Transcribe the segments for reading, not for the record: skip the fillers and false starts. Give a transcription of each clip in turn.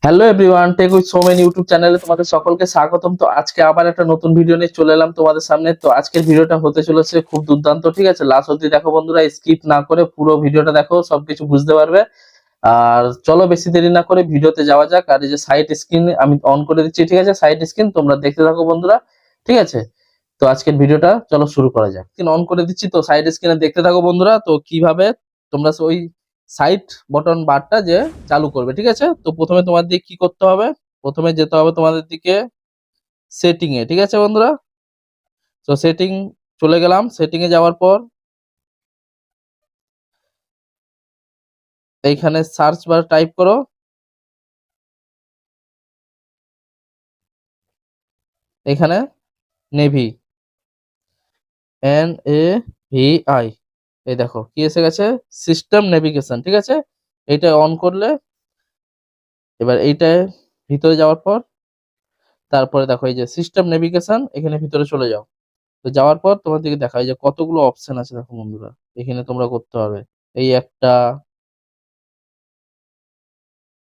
Hello everyone, tech with Soumen YouTube চ্যানেলে তোমাদের সকলকে স্বাগতম। তো আজকে আবার একটা নতুন ভিডিও নিয়ে চলে এলাম তোমাদের সামনে। তো আজকের ভিডিওটা হতে চলেছে খুব দুর্দান্ত, ঠিক আছে? লাস্ট অবধি দেখো বন্ধুরা, স্কিপ না করে পুরো ভিডিওটা দেখো, সবকিছু বুঝতে পারবে। আর চলো বেশি দেরি না করে ভিডিওতে যাওয়া যাক। আর এই যে সাইড স্ক্রিন আমি অন করে দিচ্ছি, ঠিক আছে? সাইড স্ক্রিন তোমরা দেখতে থাকো বন্ধুরা, ঠিক আছে? তো আজকের ভিডিওটা চলো শুরু করা যাক। স্ক্রিন অন করে দিচ্ছি, তো সাইড স্ক্রিনে দেখতে থাকো বন্ধুরা। তো কিভাবে তোমরা ওই সাইড বটন বারটা যে চালু করবে, ঠিক আছে? তো প্রথমে তোমার দিকে কি করতে হবে, প্রথমে যেতে হবে তোমাদের দিকে সেটিং এ, ঠিক আছে বন্ধুরা? তো সেটিং চলে গেলাম। সেটিং এ যাওয়ার পর এইখানে সার্চ বার টাইপ করো, এখানে নেভি, NAVI, এই দেখো কি এসে গেছে, সিস্টেম নেভিগেশন, ঠিক আছে? এইটা অন করলে এবার এইটায় ভিতরে যাওয়ার পর তারপরে দেখো এই যে সিস্টেম নেভিগেশন, এখানে ভিতরে চলে যাও। তো যাওয়ার পর তোমার দিকে দেখা যায় যে কতগুলো অপশন আছে দেখো বন্ধুরা, এখানে তোমরা করতে হবে। এই একটা,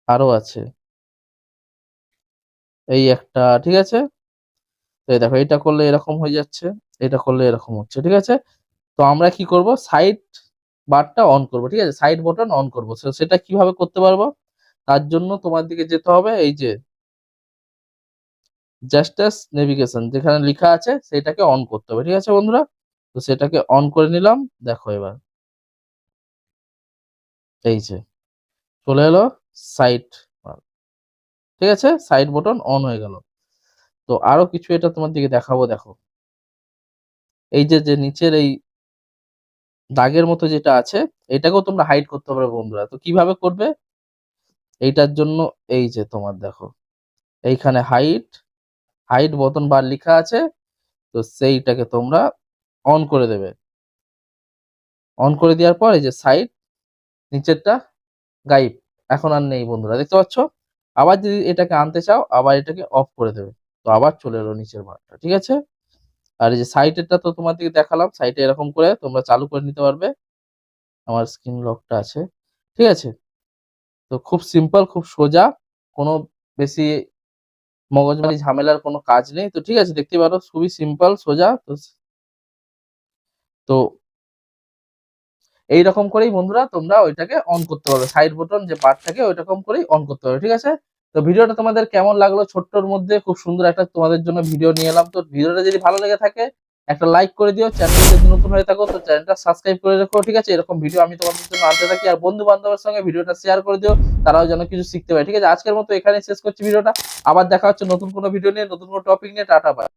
আরো আছে এই একটা, ঠিক আছে? তো এই দেখো এটা করলে এরকম হয়ে যাচ্ছে, এটা করলে এরকম হচ্ছে, ঠিক আছে? তো আমরা কি করব, সাইড বারটা অন করব, ঠিক আছে? সাইড বাটন অন করব। সেটা কিভাবে করতে পারবো, তার জন্য তোমার দিকে যেতে হবে এই যে জাস্টাস নেভিগেশন যেখানে লেখা আছে সেটাকে অন করতে হবে, ঠিক আছে বন্ধুরা? তো সেটাকে অন করে নিলাম। দেখো এবার এই যে চলে এলো সাইড, ঠিক আছে? সাইড বাটন অন হয়ে গেল। তো আরো কিছু এটা তোমার দিকে দেখাবো, দেখো এই যে যে নিচের এই দাগের মতো যেটা আছে, এটাকেও তোমরা হাইড করতে পারবে বন্ধুরা। তো কিভাবে করবে, এইটার জন্য এই যে তোমার দেখো এইখানে হাইড হাইড বোতাম বার লেখা আছে, তো সেইটাকে তোমরা অন করে দেবে। অন করে দেওয়ার পর এই যে সাইড নিচেরটা গায়েব, এখন আর নেই বন্ধুরা, দেখতে পাচ্ছ? আবার যদি এটাকে আনতে চাও, আবার এটাকে অফ করে দেবে। তো আবার চলে এলো নিচের বারটা, ঠিক আছে? আর এই যে সাইটেরটা তো তোমাদেরকে দেখালাম, সাইটে এরকম করে তোমরা চালু করে নিতে পারবে। আমার স্ক্রিন লকটা আছে, ঠিক আছে? তো খুব সিম্পল, খুব সোজা, কোনো বেশি মগজমারি ঝামেলার কোনো কাজ নেই। তো ঠিক আছে, দেখতে পারো খুবই সিম্পল সোজা। তো এইরকম করেই বন্ধুরা তোমরা ওইটাকে অন করতে পারবে, সাইড বাটন যে পার্ট থাকে ওইরকম করেই অন করতে পারবে, ঠিক আছে? তো ভিডিওটা তোমাদের কেমন লাগলো, ছোট্টর মধ্যে খুব সুন্দর একটা তোমাদের জন্য ভিডিও নিয়ে এলাম। তো ভিডিওটা যদি ভালো লেগে থাকে একটা লাইক করে দিও, চ্যানেলে যদি নতুন হয়ে থাকো তো চ্যানেলটা সাবস্ক্রাইব করে রাখো, ঠিক আছে? এরকম ভিডিও আমি তোমাদের জন্য আনতে থাকি। আর বন্ধু বান্ধবের সঙ্গে ভিডিওটা শেয়ার করে দিও, তারাও যেন কিছু শিখতে পারে, ঠিক আছে? আজকের মতো এখানেই শেষ করছি ভিডিওটা। আবার দেখা হচ্ছে নতুন কোনো ভিডিও নিয়ে, নতুন কোনো টপিক নিয়ে। Tata, by.